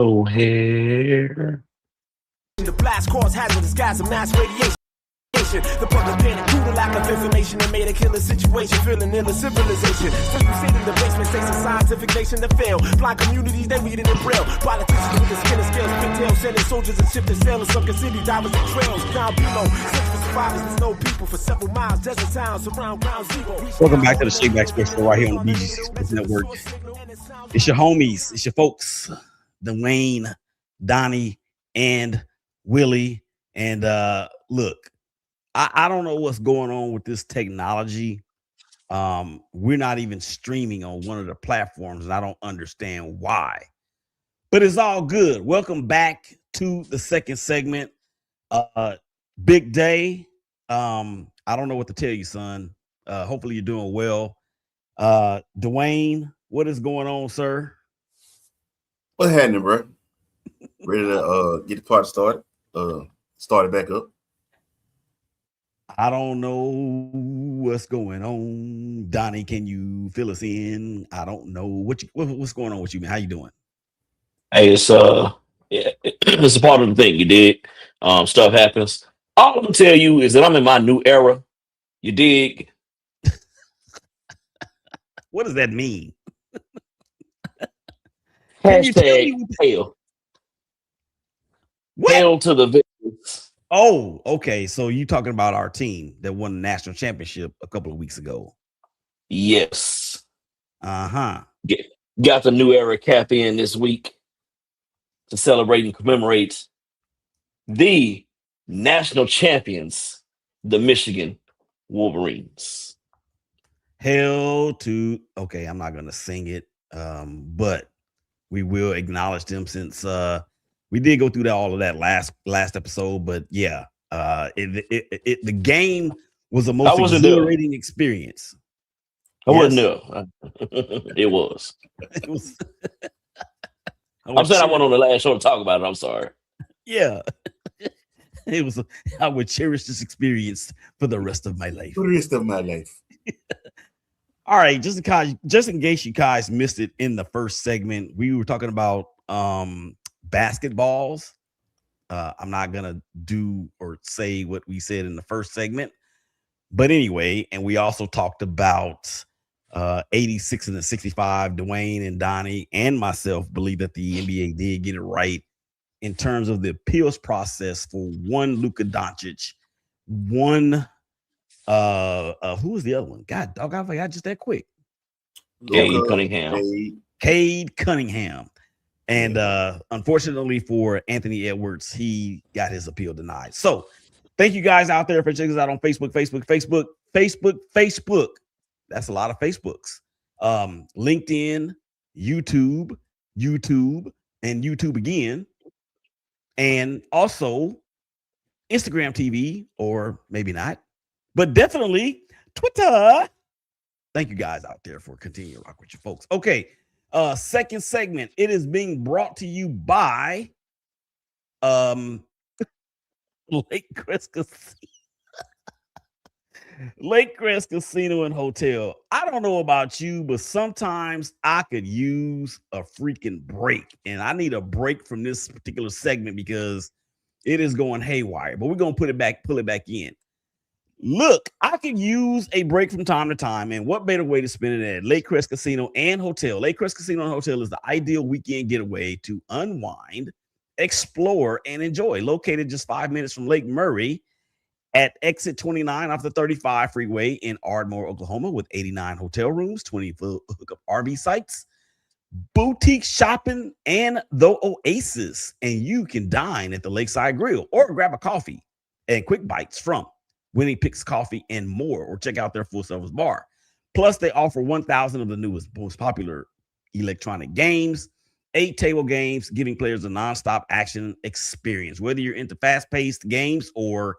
Hair. The blast cause hazardous gas and mass radiation. The public panic due to lack of information and made a killer situation, feeling ill civilization. Still you sit in the basement, states a scientific nation that fail. Blind communities, they read it in braille. Politicians with the skin and scales, pigtails, sending soldiers and ship and sailors, sunken city, divers and trails. Down below, search for survivors, there's no people for several miles. Desert towns surround ground zero. Welcome back to the ShakeBack Sports Show right here on the BGCSports Network. It's your homies, it's your folks, Dwayne, Donny, and Willie. And look, I don't know what's going on with this technology. We're not even streaming on one of the platforms, and I don't understand why. But it's all good. Welcome back to the second segment. Big day. I don't know what to tell you, son. Hopefully you're doing well. Dwayne, what is going on, sir? What's happening, bro? Ready to get the party started? Start it back up. I don't know what's going on. Donny, can you fill us in? I don't know what's going on with you, man. How you doing? Hey, it's it's a part of the thing. You dig? Stuff happens. All I'm gonna tell you is that I'm in my new era. You dig? What does that mean? Hashtag hail. Hail to the victors. Oh, okay. So you talking about our team that won the national championship a couple of weeks ago? Yes. Uh-huh. Got the new era cap in this week to celebrate and commemorate the national champions, the Michigan Wolverines. Hail to, okay, I'm not gonna sing it, but we will acknowledge them since we did go through all of that last episode. But yeah, the game was the most exhilarating experience. I wasn't there. It was. It was. I'm saying I went on the last show to talk about it. I'm sorry. Yeah. It was. I would cherish this experience for the rest of my life. For the rest of my life. All right, just in case you guys missed it in the first segment, we were talking about basketballs. I'm not gonna do or say what we said in the first segment, but anyway, and we also talked about 86 and the 65. Dwayne and Donny and myself believe that the NBA did get it right in terms of the appeals process for one Luka Doncic, one who was the other one? God dog, I forgot just that quick. Cade Cunningham. Cade Cunningham. And unfortunately for Anthony Edwards, he got his appeal denied. So thank you guys out there for checking us out on Facebook. That's a lot of Facebooks. LinkedIn, YouTube, and YouTube again. And also Instagram TV, or maybe not, but definitely Twitter. Thank you guys out there for continuing to rock with you folks. Okay. Second segment. It is being brought to you by Lake Crest Casino. Lake Crest Casino and Hotel. I don't know about you, but sometimes I could use a freaking break, and I need a break from this particular segment because it is going haywire. But we're gonna pull it back in. Look, I can use a break from time to time, and what better way to spend it at Lake Crest Casino and Hotel? Lake Crest Casino and Hotel is the ideal weekend getaway to unwind, explore, and enjoy. Located just 5 minutes from Lake Murray at exit 29 off the 35 freeway in Ardmore, Oklahoma, with 89 hotel rooms, 20 hookup RV sites, boutique shopping, and the Oasis. And you can dine at the Lakeside Grill or grab a coffee and quick bites from Winnie Picks Coffee and more, or check out their full service bar. Plus, they offer 1,000 of the newest, most popular electronic games, 8 table games, giving players a nonstop action experience. Whether you're into fast-paced games or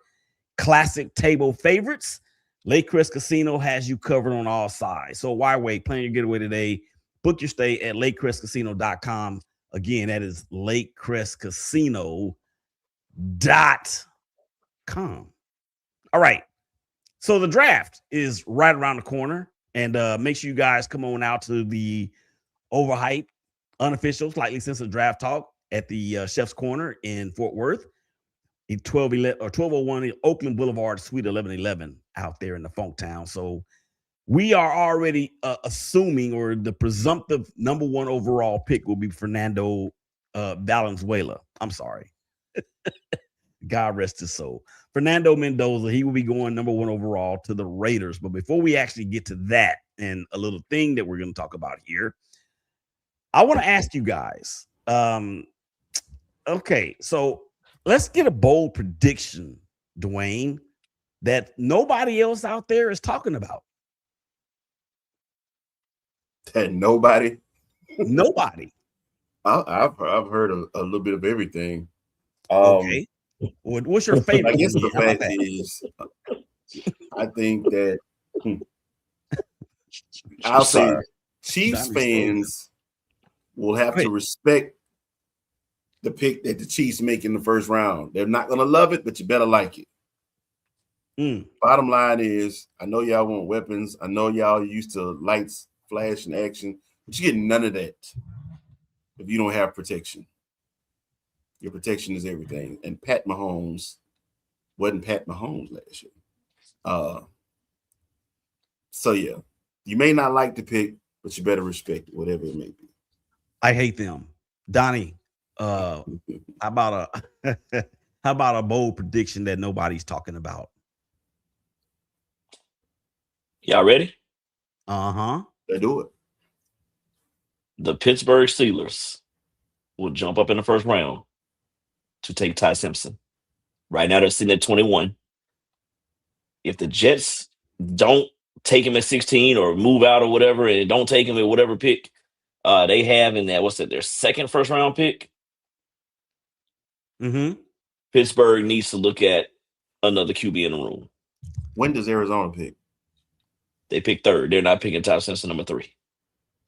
classic table favorites, Lake Crest Casino has you covered on all sides. So why wait? Plan your getaway today. Book your stay at lakecrestcasino.com. Again, that is lakecrestcasino.com. All right. So the draft is right around the corner, and make sure you guys come on out to the overhyped, unofficial, slightly censored draft talk at the Chef's Corner in Fort Worth. 1201 Oakland Boulevard, Suite 1111 out there in the Funk Town. So we are already assuming, or the presumptive number one overall pick will be Fernando Valenzuela. I'm sorry. God rest his soul. Fernando Mendoza, he will be going number one overall to the Raiders. But before we actually get to that and a little thing that we're going to talk about here, I want to ask you guys. Okay, so let's get a bold prediction, Dwayne, that nobody else out there is talking about. That nobody. Nobody. I've heard a little bit of everything. Okay. What's your favorite? I guess the fact is, I think that I'll say Chiefs fans will have to respect the pick that the Chiefs make in the first round. They're not going to love it, but you better like it. Bottom line is, I know y'all want weapons. I know y'all used to lights, flash, and action, but you get none of that if you don't have protection. Your protection is everything. And Pat Mahomes wasn't Pat Mahomes last year. So, yeah, you may not like the pick, but you better respect it, whatever it may be. I hate them. Donny, how about a bold prediction that nobody's talking about? Y'all ready? Uh-huh. They do it. The Pittsburgh Steelers will jump up in the first round to take Ty Simpson. Right now, they're sitting at 21. If the Jets don't take him at 16 or move out or whatever, and don't take him at whatever pick they have in that, their second first round pick? Pittsburgh needs to look at another QB in the room. When does Arizona pick? They pick third. They're not picking Ty Simpson number 3.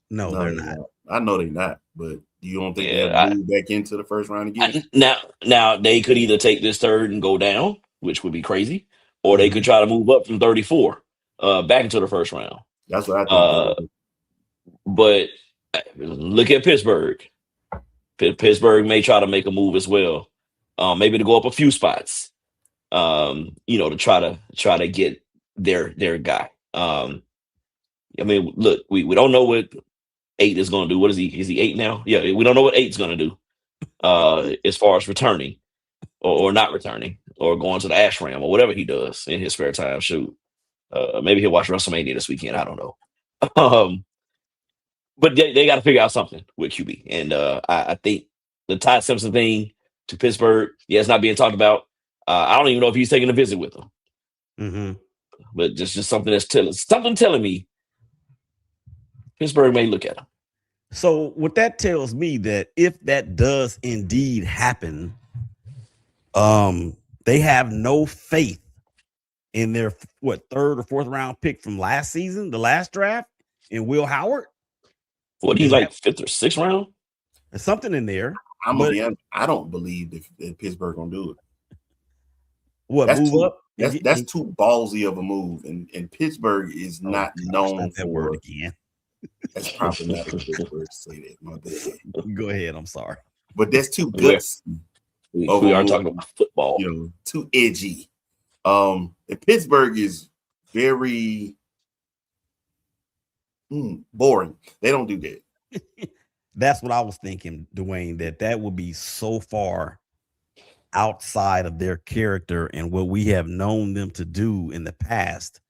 No, they're not. I know they're not, but you don't think they'll move back into the first round again? Now they could either take this third and go down, which would be crazy, or they could try to move up from 34 back into the first round. That's what I think. But look at Pittsburgh. Pittsburgh may try to make a move as well, maybe to go up a few spots, to try to get their guy. I mean, look, we don't know what 8 is going to do. What is he? Is he 8 now? Yeah, we don't know what 8's going to do as far as returning or not returning or going to the Ashram or whatever he does in his spare time. Shoot, maybe he'll watch WrestleMania this weekend. I don't know. But they got to figure out something with QB. And I think the Ty Simpson thing to Pittsburgh, it's not being talked about. I don't even know if he's taking a visit with them. But just something that's telling me Pittsburgh may look at him. So what that tells me that if that does indeed happen, they have no faith in their third or fourth round pick from last season, the last draft, in Will Howard. What do you like, 5th or 6th round? There's something in there. I don't believe that Pittsburgh gonna do it. What, that's move up? That's too ballsy of a move, and Pittsburgh is not known for that word again. That's probably not a good word to say that. My bad. Go ahead. I'm sorry, but that's too gutsy. We are talking about football. Too edgy. And Pittsburgh is very boring. They don't do that. That's what I was thinking, Dwayne, that would be so far outside of their character and what we have known them to do in the past.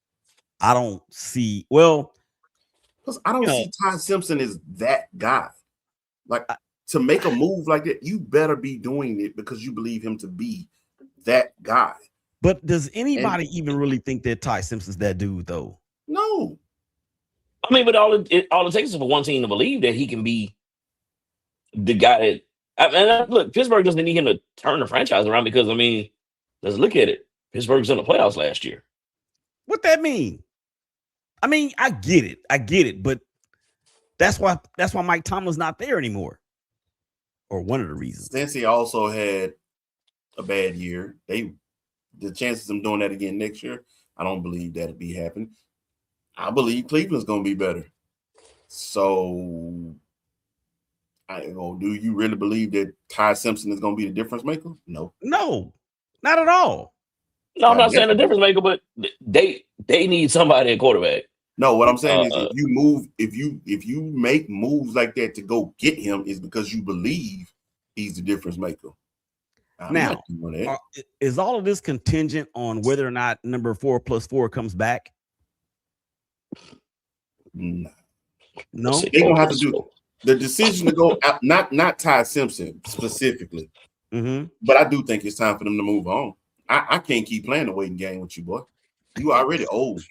I don't see, because I don't see Ty Simpson as that guy. Like, to make a move like that, you better be doing it because you believe him to be that guy. But does anybody even really think that Ty Simpson's that dude, though? No. I mean, but all it takes is for one team to believe that he can be the guy that. Look, Pittsburgh doesn't need him to turn the franchise around because, I mean, let's look at it. Pittsburgh's in the playoffs last year. What that mean? I mean, I get it, but that's why Mike Tomlin's not there anymore, or one of the reasons. Cincy also had a bad year. The chances of them doing that again next year, I don't believe that'll be happening. I believe Cleveland's going to be better. So Do you really believe that Ty Simpson is going to be the difference maker? No, not at all. No, I'm not saying the difference maker, but they need somebody at quarterback. No, what I'm saying is if you make moves like that to go get him is because you believe he's the difference maker. Now, is all of this contingent on whether or not number 4+4 comes back? No. They're gonna have to do the decision to go out, not Ty Simpson specifically. Mm-hmm. But I do think it's time for them to move on. I can't keep playing the waiting game with you, boy. You already old.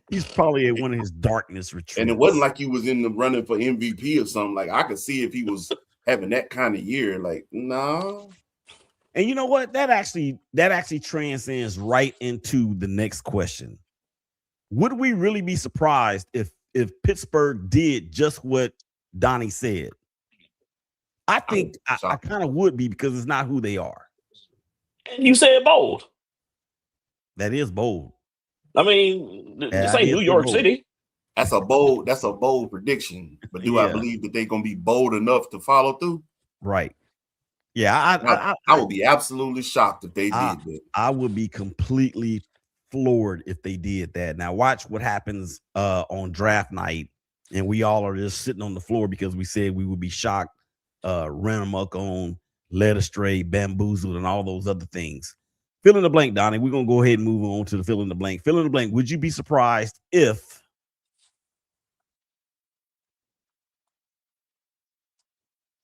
He's probably at one of his darkness retreats. And it wasn't like you was in the running for MVP or something. Like I could see if he was having that kind of year. Like, no. And you know what? That actually transcends right into the next question. Would we really be surprised if Pittsburgh did just what Donny said? I think I kind of would be, because it's not who they are. You said bold. That is bold. I mean, this ain't New York City. That's a bold prediction. But do I believe that they're gonna be bold enough to follow through? Right. Yeah, I would be absolutely shocked if they did that. I would be completely floored if they did that. Now watch what happens on draft night, and we all are just sitting on the floor because we said we would be shocked, ran amok on, led astray, bamboozled, and all those other things. Fill in the blank, Donny. We're going to go ahead and move on to the fill in the blank. Fill in the blank. Would you be surprised if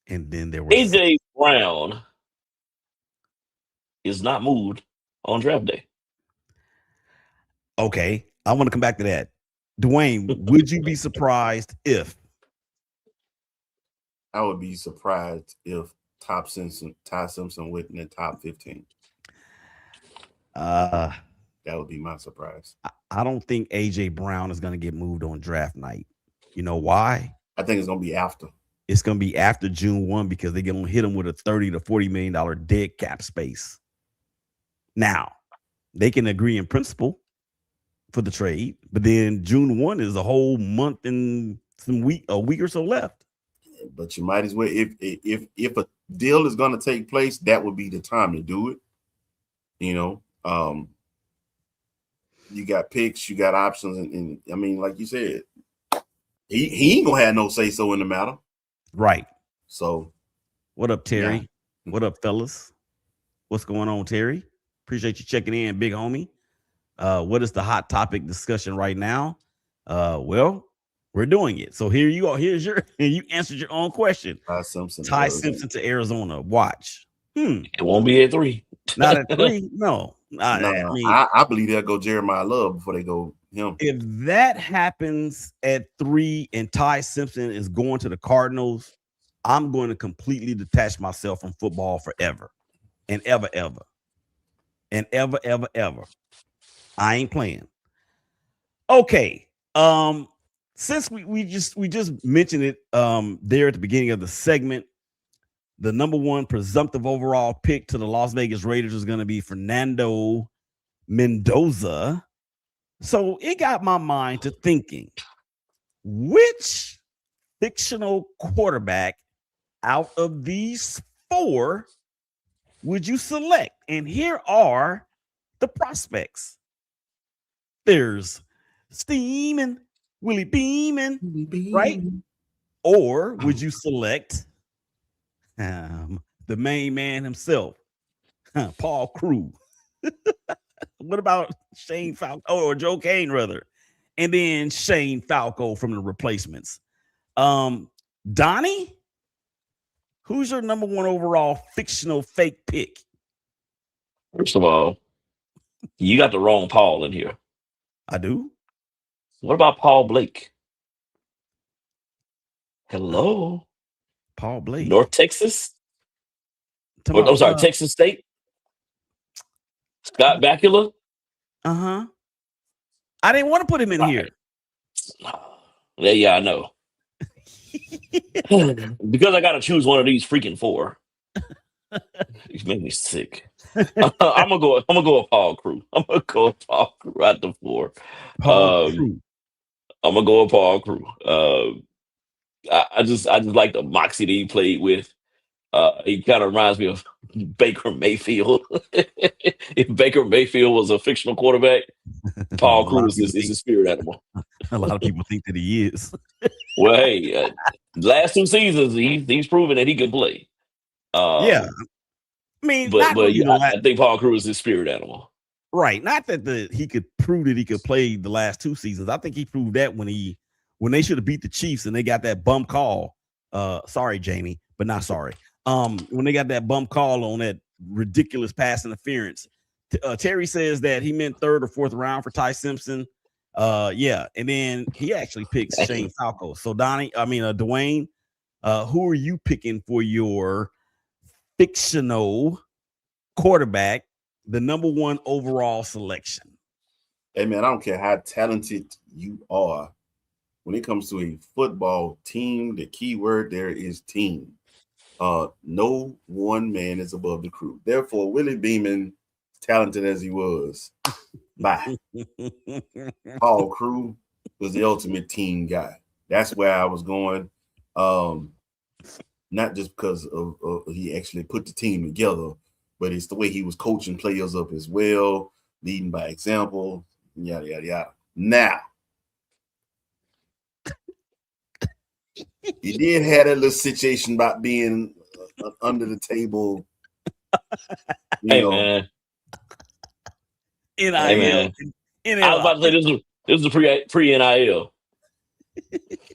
and then there was AJ Brown is not moved on draft day? Okay, I want to come back to that. Dwayne, would you be surprised if? I would be surprised if Ty Simpson went in the top 15. That would be my surprise. I don't think AJ Brown is going to get moved on draft night. You know why? I think it's going to be after. It's going to be after June 1 because they're going to hit him with a $30 to $40 million dead cap space. Now, they can agree in principle for the trade, but then June 1 is a whole month and a week or so left. But you might as well, if a deal is going to take place, that would be the time to do it. You know, you got picks, you got options, and I mean, like you said, he ain't gonna have no say so in the matter, right? So, what up, Terry? Yeah. What up, fellas? What's going on, Terry? Appreciate you checking in, big homie. What is the hot topic discussion right now? Well, we're doing it. So here you are. You answered your own question. Ty Simpson to Arizona. Watch. It won't be at 3. Not at 3. No. I believe they'll go Jeremiah Love before they go him. If that happens at 3 and Ty Simpson is going to the Cardinals, I'm going to completely detach myself from football forever and ever. And ever. I ain't playing. Okay. Since we just mentioned it there at the beginning of the segment, the number 1 presumptive overall pick to the Las Vegas Raiders is going to be Fernando Mendoza. So it got my mind to thinking, which fictional quarterback out of these 4 would you select? And here are the prospects. There's Steamin', Willie Beeman, right? Or would you select the main man himself, Paul Crew? What about Shane Falco or Joe Kane, rather? And then Shane Falco from the replacements. Donny, who's your number 1 overall fictional fake pick? First of all, you got the wrong Paul in here. I do. What about Paul Blake? Hello? Paul Blake. North Texas? I'm sorry, Texas State? Scott Bakula? Uh-huh. I didn't want to put him in here. Yeah, I know. Because I got to choose one of these freaking 4. You make me sick. I'm gonna go with Paul Crew. I'm gonna go with Paul Crew at the 4. Paul Crew. I'm gonna go with Paul Crew. I just like the moxie that he played with. He kind of reminds me of Baker Mayfield. If Baker Mayfield was a fictional quarterback, Paul Cruz is a spirit animal. A lot of people think that he is. Well, hey, last 2 seasons he's proven that he can play. Yeah, I mean, I think Paul Cruz is a spirit animal. Right. Not that he could prove that he could play the last 2 seasons. I think he proved that when they should have beat the Chiefs and they got that bum call. Sorry, Jamie, but not sorry. When they got that bum call on that ridiculous pass interference. Terry says that he meant 3rd or 4th round for Ty Simpson. Yeah, and then he actually picks Shane Falco. So Dwayne, who are you picking for your fictional quarterback, the number 1 overall selection? Hey man, I don't care how talented you are. When it comes to a football team, the key word there is team. No one man is above the crew. Therefore, Willie Beeman, talented as he was, bye. Paul Crew was the ultimate team guy. That's where I was going. Not just because of he actually put the team together, but it's the way he was coaching players up as well, leading by example, yada, yada, yada. Now, he did have a little situation about being under the table. Man. NIL. I was about to say this is a pre-NIL.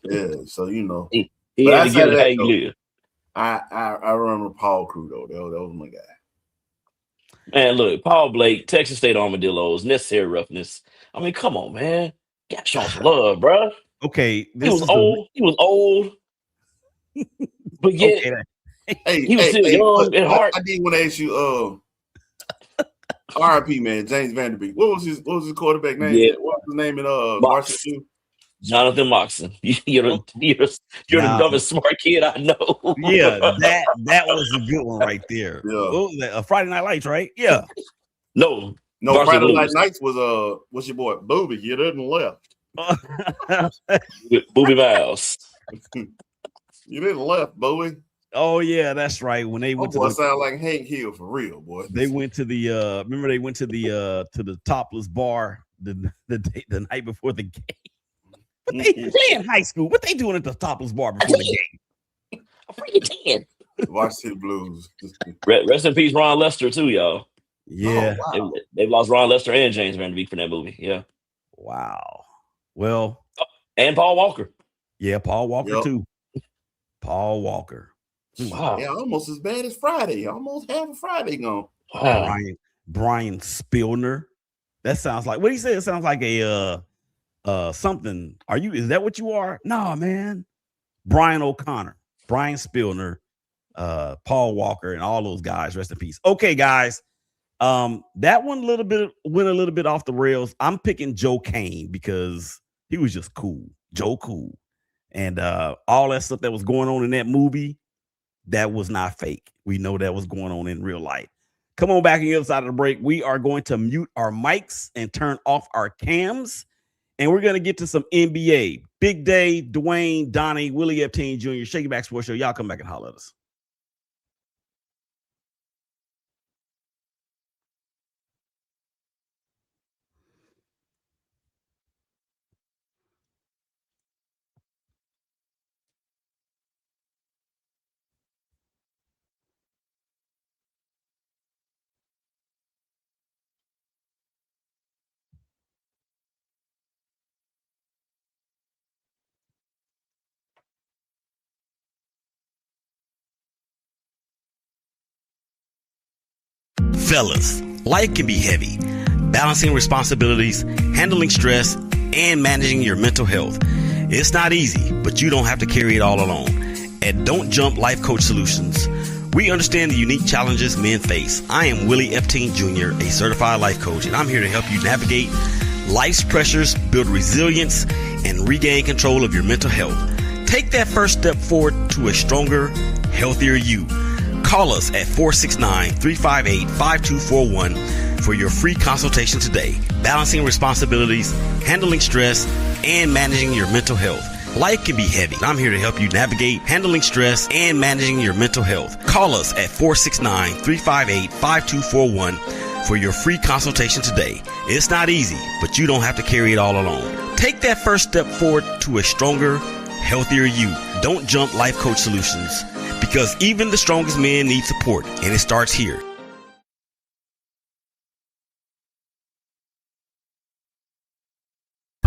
Yeah, so he had to get it how you live. I remember Paul Crew though. That was my guy. Man, look, Paul Blake, Texas State Armadillos, necessary roughness. I mean, come on, man. Got shown some love, bro. Okay, he was old, but yet he was still young at heart. I did want to ask you, RIP man, James Vanderbeek. What was his quarterback name? Yeah. What was his name in varsity? Jonathan Moxon. You're the dumbest smart kid I know. Yeah, that was a good one right there. Yeah. What was that? Friday Night Lights, right? Yeah. No, Friday Night Nights was what's your boy? Booby, you didn't left. Booby Miles. You didn't left, Bowie. Oh yeah, that's right. When they went to sound like Hank Hill for real, boy. They went to the remember they went to the topless bar the night before the game. But they in high school. What they doing at the topless bar before the game? I'm freaking 10. Varsity Blues. Rest in peace, Ron Lester, too, y'all. Yeah. Oh, wow. They've lost Ron Lester and James Vanderbeek from that movie. Yeah. Wow. Well, and Paul Walker. Yeah, Paul Walker too. Paul Walker. Wow. Yeah, almost as bad as Friday. Almost half of Friday gone. Wow. Brian Spillner. That sounds like what he said. It sounds like a something. Is that what you are? No, man. Brian O'Connor, Brian Spillner, Paul Walker, and all those guys. Rest in peace. Okay, guys. That one went a little bit off the rails. I'm picking Joe Kane because he was just cool. Joe Cool. And all that stuff that was going on in that movie, that was not fake. We know that was going on in real life. Come on back on the other side of the break. We are going to mute our mics and turn off our cams. And we're going to get to some NBA. Big Day, Dwayne, Donny, Willie Epting Jr., ShakeBack Sports Show. Y'all come back and holler at us. Fellas, life can be heavy. Balancing responsibilities, handling stress, and managing your mental health. It's not easy, but you don't have to carry it all alone. At Don't Jump Life Coach Solutions, we understand the unique challenges men face. I am Willie Epting Jr., a certified life coach, and I'm here to help you navigate life's pressures, build resilience, and regain control of your mental health. Take that first step forward to a stronger, healthier you. Call us at 469-358-5241 for your free consultation today. Balancing responsibilities, handling stress, and managing your mental health. Life can be heavy. I'm here to help you navigate handling stress and managing your mental health. Call us at 469-358-5241 for your free consultation today. It's not easy, but you don't have to carry it all alone. Take that first step forward to a stronger, healthier you. Don't jump Life Coach Solutions, because even the strongest men need support, and it starts here.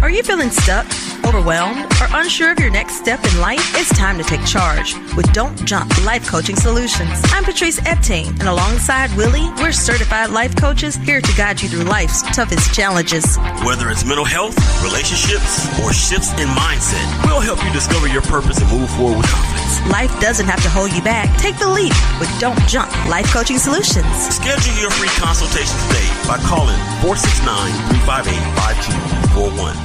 Are you feeling stuck, overwhelmed, or unsure of your next step in life? It's time to take charge with Don't Jump Life Coaching Solutions. I'm Patrice Epting, and alongside Willie, we're certified life coaches here to guide you through life's toughest challenges. Whether it's mental health, relationships, or shifts in mindset, we'll help you discover your purpose and move forward with confidence. Life doesn't have to hold you back. Take the leap with Don't Jump Life Coaching Solutions. Schedule your free consultation today by calling 469-358-5241.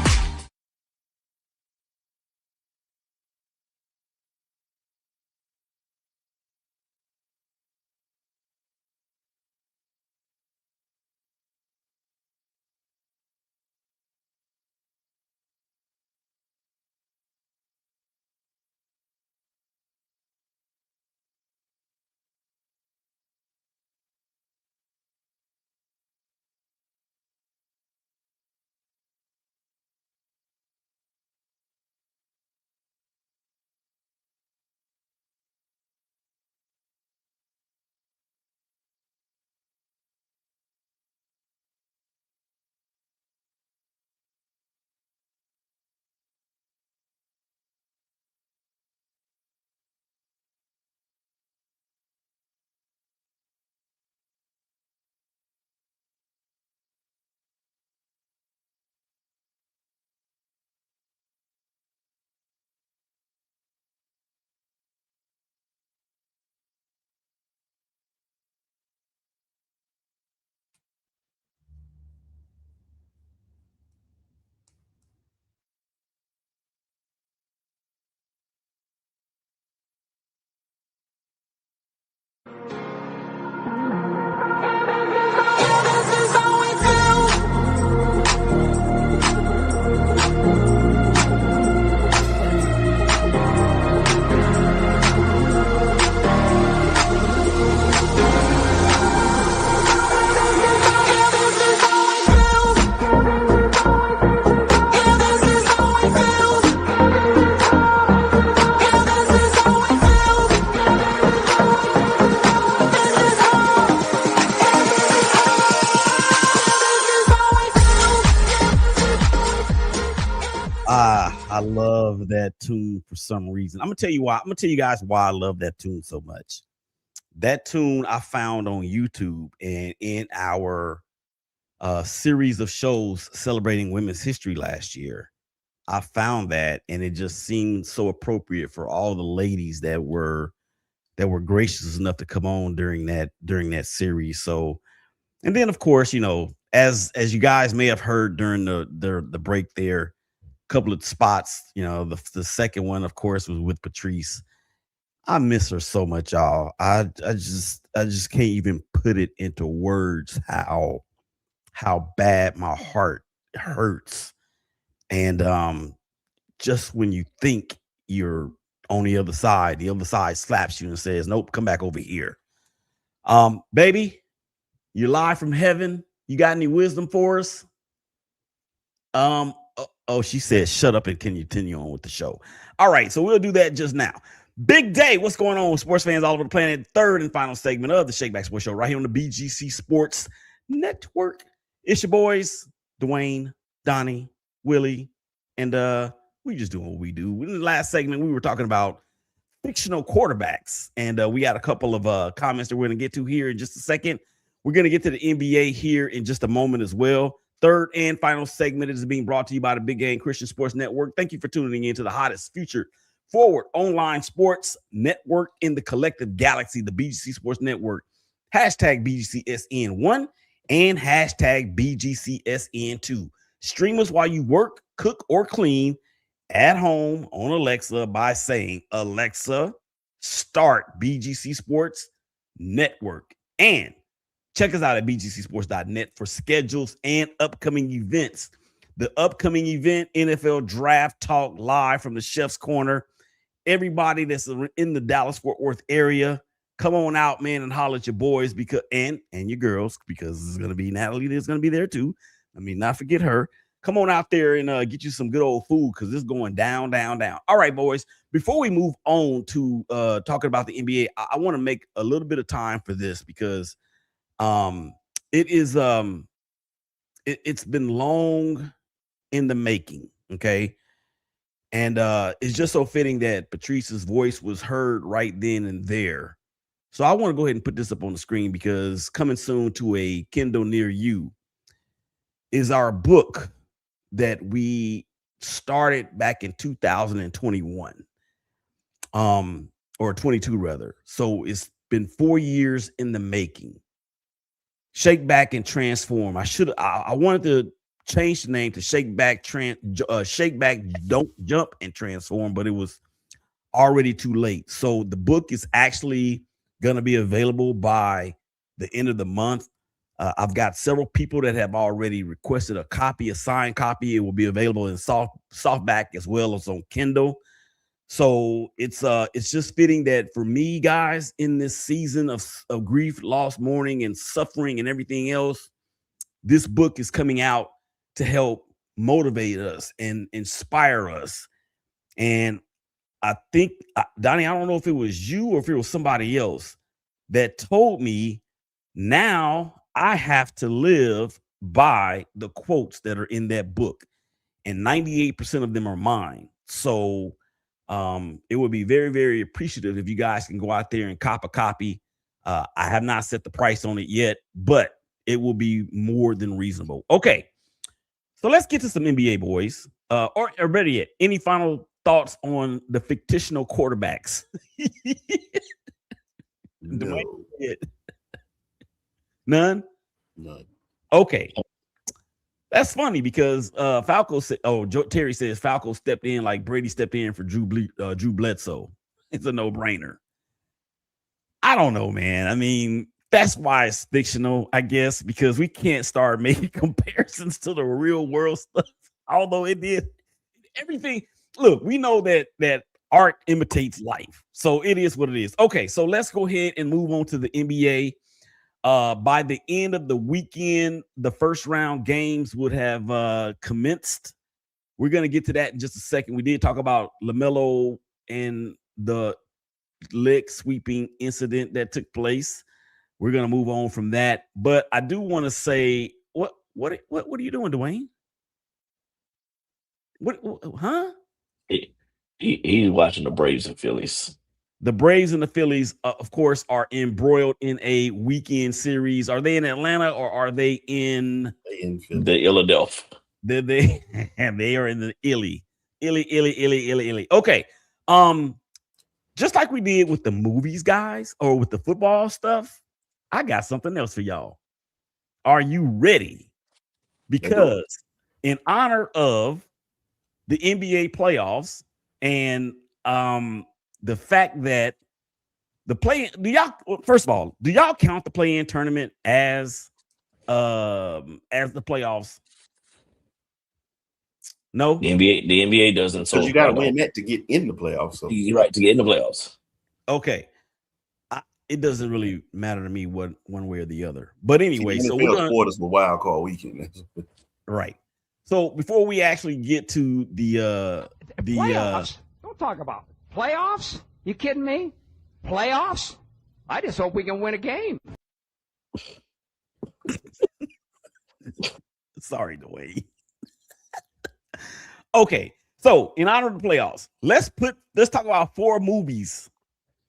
I love that tune for some reason. I'm gonna tell you why. I'm gonna tell you guys why I love that tune so much. That tune I found on YouTube, and in our series of shows celebrating Women's History last year, I found that, and it just seemed so appropriate for all the ladies that were gracious enough to come on during that series. So, and then of course, you know, as you guys may have heard during the break there, a couple of spots, you know, the second one, of course, was with Patrice. I miss her so much, y'all. I just can't even put it into words how bad my heart hurts. And just when you think you're on the other side slaps you and says, nope, come back over here. Baby, you're live from heaven. You got any wisdom for us? She said, shut up and can you continue on with the show. All right, so we'll do that just now. Big day. What's going on with sports fans all over the planet? Third and final segment of the ShakeBack Sports Show right here on the BGC Sports Network. It's your boys, Dwayne, Donny, Willie, and we just doing what we do. In the last segment, we were talking about fictional quarterbacks, and we got a couple of comments that we're going to get to here in just a second. We're going to get to the NBA here in just a moment as well. Third and final segment is being brought to you by the Big Game Christian Sports Network. Thank you for tuning in to the hottest future forward online sports network in the collective galaxy, the BGC Sports Network. Hashtag BGCSN1 and hashtag BGCSN2. Stream us while you work, cook, or clean at home on Alexa by saying, Alexa, start BGC Sports Network. And check us out at bgcsports.net for schedules and upcoming events. the upcoming event, NFL Draft Talk live from the Chef's Corner. Everybody that's in the Dallas-Fort Worth area, come on out, man, and holler at your boys because and your girls, because it's gonna be Natalie that's gonna be there too. I mean, not forget her. Come on out there and get you some good old food because it's going down, down, down. All right, boys. Before we move on to talking about the NBA, I want to make a little bit of time for this because it is it's been long in the making. Okay. And it's just so fitting that Patrice's voice was heard right then and there. So I want to go ahead and put this up on the screen because coming soon to a Kindle near you is our book that we started back in 2021, or 22 rather. So it's been 4 years in the making. Shake Back and Transform. I wanted to change the name to Shake Back Don't Jump and Transform, but it was already too late. So the book is actually going to be available by the end of the month. I've got several people that have already requested a copy, a signed copy. It will be available in softback as well as on Kindle. So it's just fitting that for me, guys, in this season of grief, loss, mourning, and suffering and everything else, this book is coming out to help motivate us and inspire us. And I think, Donny, I don't know if it was you or if it was somebody else that told me now I have to live by the quotes that are in that book, and 98% of them are mine. So it would be very, very appreciative if you guys can go out there and cop a copy. I have not set the price on it yet, but it will be more than reasonable. Okay, so let's get to some NBA, boys. Or better yet, any final thoughts on the fictional quarterbacks? No. None? None. Okay. That's funny because Falco said, Terry says Falco stepped in like Brady stepped in for Drew Bledsoe. It's a no-brainer. I don't know, man. I mean, that's why it's fictional, I guess, because we can't start making comparisons to the real world stuff. Although it did everything. Look, we know that art imitates life. So it is what it is. Okay, so let's go ahead and move on to the NBA. By the end of the weekend, the first round games would have commenced. We're going to get to that in just a second. We did talk about LaMelo and the leg sweeping incident that took place. We're going to move on from that. But I do want to say, what are you doing, Dwayne? What huh? He's watching the Braves and Phillies. The Braves and the Phillies, of course, are embroiled in a weekend series. Are they in Atlanta or are they in the Philadelphia? They are in the Illy. Okay. Just like we did with the movies, guys, or with the football stuff, I got something else for y'all. Are you ready? Because in honor of the NBA playoffs and the fact that the first of all, do y'all count the play-in tournament as the playoffs? No, the NBA doesn't. So you got to win that to get in the playoffs. So. You're right, to get in the playoffs. Okay, it doesn't really matter to me one way or the other. But anyway, so we're gonna quarters for wild card weekend, right? So before we actually get to the playoffs, don't talk about it. Playoffs? You kidding me? Playoffs? I just hope we can win a game. Sorry, Dwayne. Okay, so in honor of the playoffs, let's talk about 4 movies.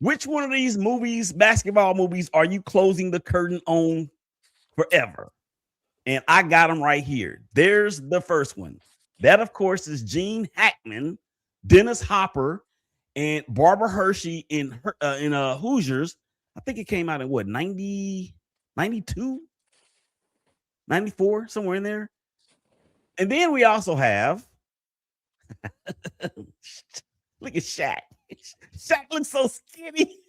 Which one of these movies, basketball movies, are you closing the curtain on forever? And I got them right here. There's the first one. That, of course, is Gene Hackman, Dennis Hopper, and Barbara Hershey in Hoosiers. I think it came out in what, 90, 92, 94, somewhere in there. And then we also have look at Shaq. Shaq looks so skinny.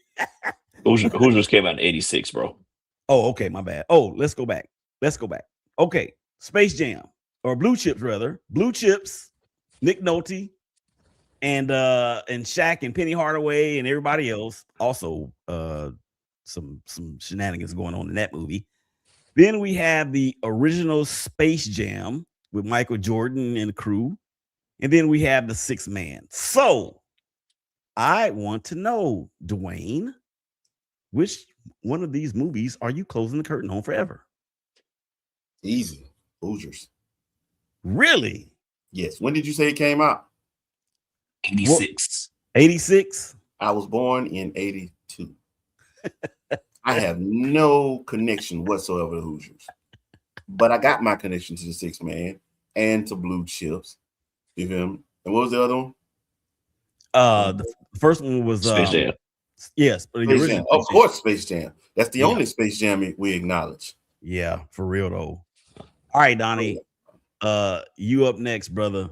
Hoosiers came out in 86, bro. Oh, okay, my bad. Oh, let's go back. Okay, Space Jam. or Blue Chips rather. Blue Chips, Nick Nolte, and Shaq and Penny Hardaway and everybody else. Also, some shenanigans going on in that movie. Then we have the original Space Jam with Michael Jordan and the crew. And then we have the Sixth Man. So I want to know, Dwayne, which one of these movies are you closing the curtain on forever? Easy. Hoosiers. Really? Yes. When did you say it came out? 86. 86? I was born in 82. I have no connection whatsoever to Hoosiers. But I got my connection to the Sixth Man and to Blue Chips. You feel me? And what was the other one? The first one was Space Jam. Yes, Space Jam. Of course, Space Jam. That's the only Space Jam we acknowledge. Yeah, for real though. All right, Donnie. You up next, brother.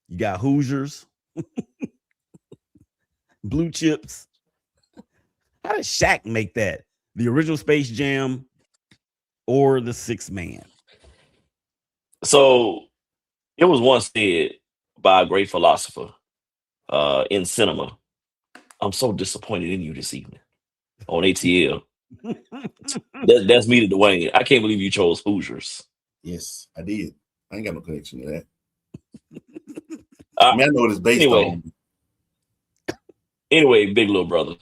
You got Hoosiers, Blue Chips. How did Shaq make that? The original Space Jam or the Sixth Man? So it was once said by a great philosopher in cinema. I'm so disappointed in you this evening on ATL. That's me to Dwayne. I can't believe you chose Hoosiers. Yes, I did. I ain't got no connection to that. I know what it's based on. Anyway, big little brother.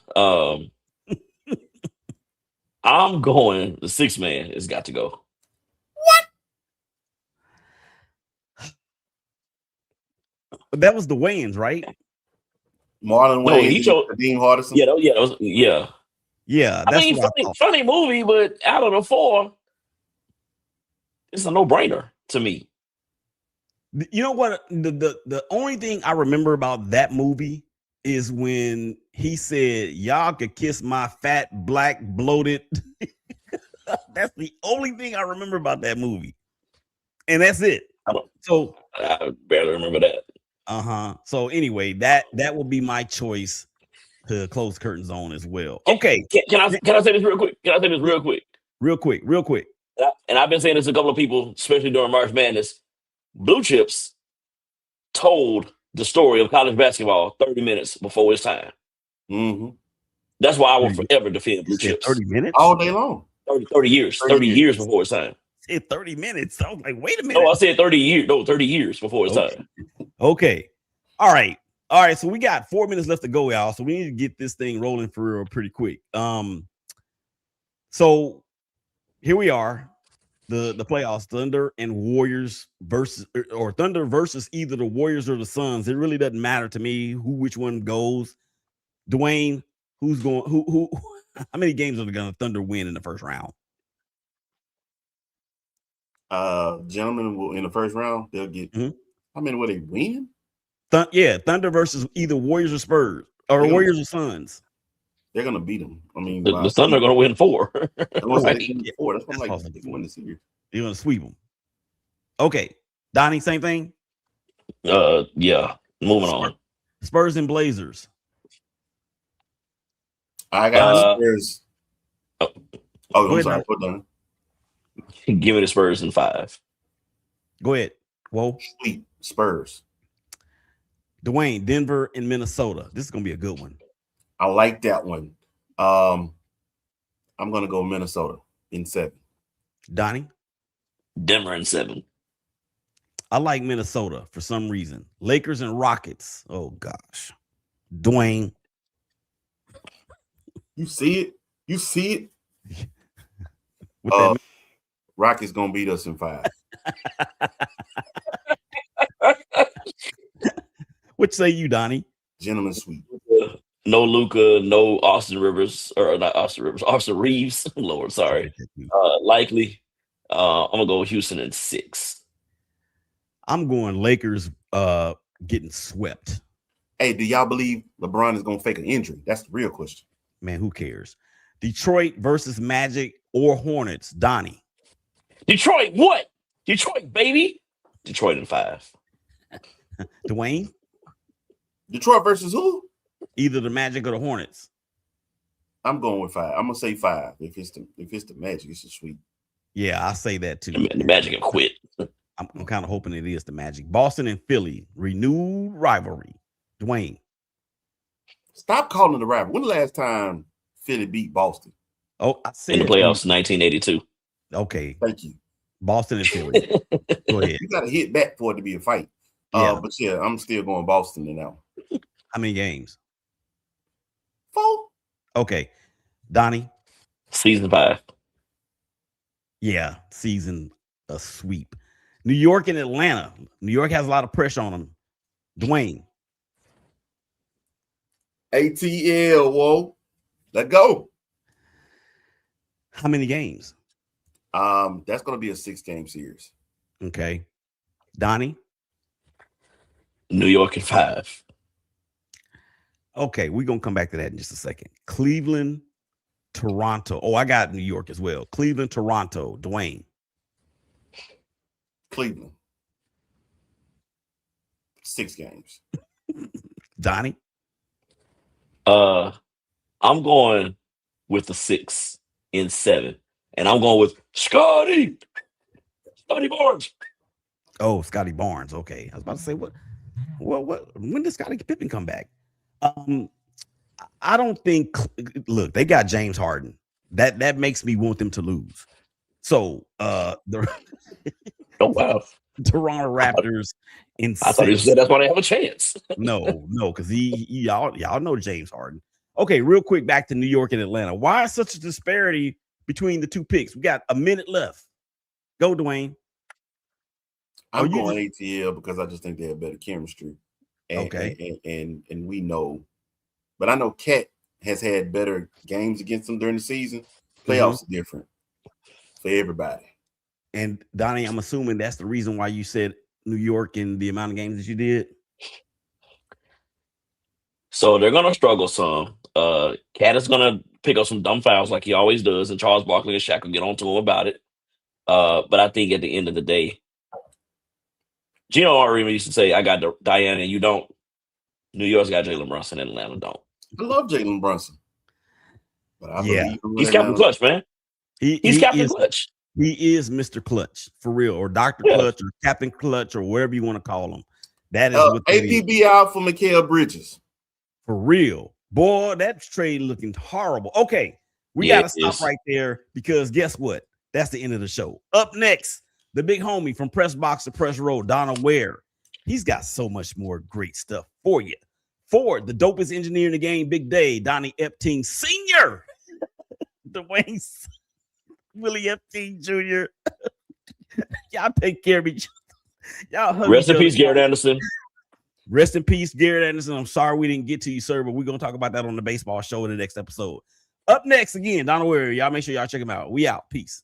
I'm going. The Sixth Man has got to go. But that was the Wayans, right? Marlon Wayans, he chose Dean Hardison. Yeah. I mean, funny movie, but out of the four, it's a no-brainer to me. You know what? The only thing I remember about that movie is when he said, "Y'all could kiss my fat, black, bloated." That's the only thing I remember about that movie, and that's it. So I barely remember that. So anyway, that will be my choice to close curtains on as well. Okay. Can I say this real quick? Real quick. And I've been saying this to a couple of people, especially during March Madness. Blue Chips told the story of college basketball 30 minutes before its time. Mm-hmm. That's why I will forever defend Blue Chips. 30 minutes? All day long. 30 years. 30 years before its time. Said 30 minutes. I was like, wait a minute. No, I said 30 years. No, 30 years before its time. Okay. All right. So we got 4 minutes left to go, y'all. So we need to get this thing rolling for real pretty quick. So here we are. The playoffs, Thunder and Warriors versus Thunder versus either the Warriors or the Suns. It really doesn't matter to me which one goes. Dwayne, who's going? Who? How many games are the gonna Thunder win in the first round? Gentlemen, in the first round, they'll get. How many will they win? Thunder versus either Warriors or Spurs or Warriors or Suns. They're gonna beat them. I mean, the Thunder are gonna win 4. That's what I'm like. They win the series. You're gonna sweep them. Okay, Donnie, same thing. Yeah. Moving on. Spurs and Blazers. I got Spurs. I'm sorry. Hold on. Give me the Spurs in 5. Go ahead. Whoa. Sweet Spurs. Dwayne, Denver and Minnesota. This is gonna be a good one. I like that one. I'm gonna go Minnesota in 7. Donnie? Denver in 7. I like Minnesota for some reason. Lakers and Rockets. Oh gosh. Dwayne. You see it? Rockets gonna beat us in 5. What say you, Donnie? Gentlemen sweep. No Luka, no Austin Reeves. Lord, sorry. Likely. I'm gonna go Houston in 6. I'm going Lakers getting swept. Hey, do y'all believe LeBron is gonna fake an injury? That's the real question. Man, who cares? Detroit versus Magic or Hornets. Donnie. Detroit, what? Detroit, baby. Detroit in 5. Dwayne. Detroit versus who? Either the Magic or the Hornets. I'm going with 5. I'm gonna say 5. If it's the Magic, it's a sweep. Yeah, I say that too. The Magic have quit. kind of hoping it is the Magic. Boston and Philly, renewed rivalry. Dwayne. Stop calling it a rivalry. When the last time Philly beat Boston? Oh, I said in the playoffs, 1982. Okay. Thank you. Boston and Philly. Go ahead. You got to hit back for it to be a fight. Yeah. But yeah, I'm still going Boston now. How many games? 4. Okay. Donnie. Season 5. Yeah, season a sweep. New York and Atlanta. New York has a lot of pressure on them. Dwayne. ATL, whoa. Let go. How many games? That's going to be a 6-game series. Okay. Donnie. New York in 5. Okay, we're going to come back to that in just a second. Cleveland, Toronto. Oh, I got New York as well. Cleveland, Toronto. Dwayne. Cleveland. 6 games. Donnie. I'm going with the 6 in 7. And I'm going with Scotty Barnes. Oh, Scotty Barnes. Okay. I was about to say, what when did Scotty Pippen come back? I don't think, look, they got James Harden. That makes me want them to lose. So the Oh wow. Toronto Raptors in I thought you said that's why they have a chance. No, because y'all know James Harden. Okay, real quick, back to New York and Atlanta. Why is such a disparity between the two picks? We got a minute left. Go, Dwayne. I'm going ATL because I just think they have better chemistry. And, and we know, but I know Cat has had better games against them during the season. Playoffs are different for everybody. And Donnie, I'm assuming that's the reason why you said New York and the amount of games that you did. So they're gonna struggle some. Cat is gonna pick up some dumb fouls like he always does, and Charles Barkley and Shaq will get on to him about it. But I think at the end of the day, Gino already used to say, "I got Diana, and you don't." New York's got Jalen Brunson, and Atlanta don't. I love Jalen Brunson, but I believe he's Captain Clutch, man. He's Captain Clutch. He is Mr. Clutch for real, or Dr. Clutch, or Captain Clutch, or whatever you want to call him. That is what APB out for Mikal Bridges. For real. Boy, that trade looking horrible. Okay, we got to stop right there because guess what? That's the end of the show. Up next, the big homie from Press Box to Press Row, Donny Ware. He's got so much more great stuff for you. Ford, the dopest engineer in the game, Big Day, Willie Epting Sr. Dwayne, Willie Epting Jr. Y'all take care of each other. Y'all rest in peace, Garrett Anderson. Rest in peace, Garrett Anderson. I'm sorry we didn't get to you, sir, but we're going to talk about that on the baseball show in the next episode. Up next, again, Donny Ware. Y'all make sure y'all check him out. We out. Peace.